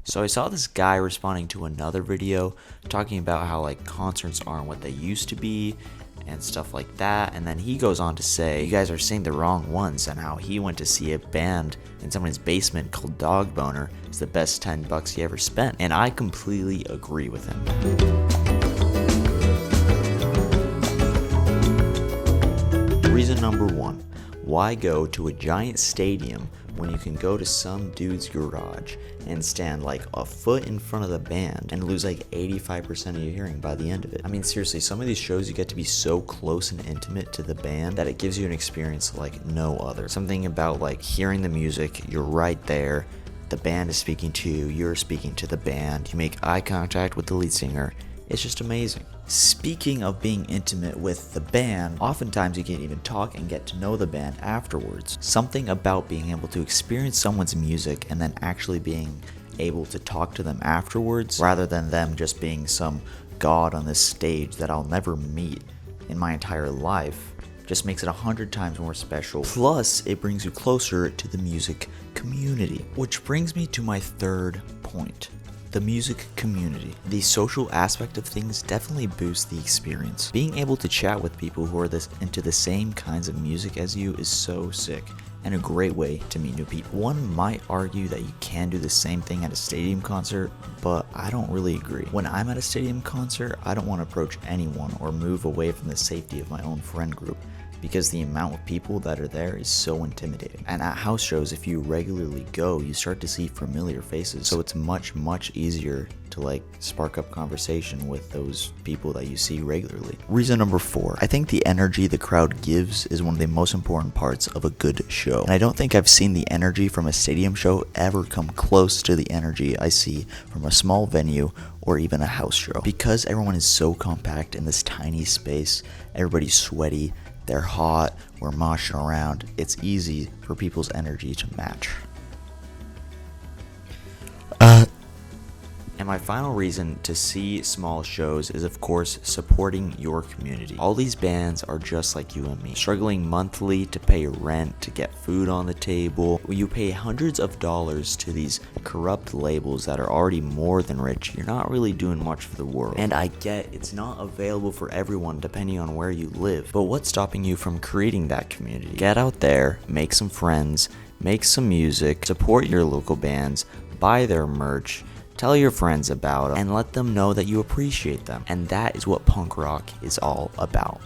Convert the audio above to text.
So I saw this guy responding to another video talking about how like concerts aren't what they used to be and stuff like that, and then he goes on to say you guys are saying the wrong ones, and how he went to see a band in someone's basement called Dog Boner is the best $10 he ever spent, and I completely agree with him. Reason number 1, why go to a giant stadium when you can go to some dude's garage and stand like a foot in front of the band and lose like 85% of your hearing by the end of it? I mean, seriously, some of these shows you get to be so close and intimate to the band that it gives you an experience like no other. Something about like hearing the music, you're right there, the band is speaking to you, you're speaking to the band, you make eye contact with the lead singer. It's just amazing. Speaking of being intimate with the band, oftentimes you can even talk and get to know the band afterwards. Something about being able to experience someone's music and then actually being able to talk to them afterwards, rather than them just being some god on this stage that I'll never meet in my entire life, just makes it 100 times more special. Plus, it brings you closer to the music community. Which brings me to my third point. The music community. The social aspect of things definitely boosts the experience. Being able to chat with people who are into the same kinds of music as you is so sick, and a great way to meet new people. One might argue that you can do the same thing at a stadium concert, but I don't really agree. When I'm at a stadium concert, I don't want to approach anyone or move away from the safety of my own friend group, because the amount of people that are there is so intimidating. And at house shows, if you regularly go, you start to see familiar faces, so it's much easier to like spark up conversation with those people that you see regularly. Reason number 4, I think the energy the crowd gives is one of the most important parts of a good show, and I don't think I've seen the energy from a stadium show ever come close to the energy I see from a small venue or even a house show. Because everyone is so compact in this tiny space, everybody's sweaty, they're hot, we're moshing around, it's easy for people's energy to match. And my final reason to see small shows is, of course, supporting your community. All these bands are just like you and me, struggling monthly to pay rent, to get food on the table. You pay hundreds of dollars to these corrupt labels that are already more than rich. You're not really doing much for the world. And I get it's not available for everyone depending on where you live, but what's stopping you from creating that community? Get out there, make some friends, make some music, support your local bands, buy their merch, tell your friends about them, and let them know that you appreciate them. And that is what punk rock is all about.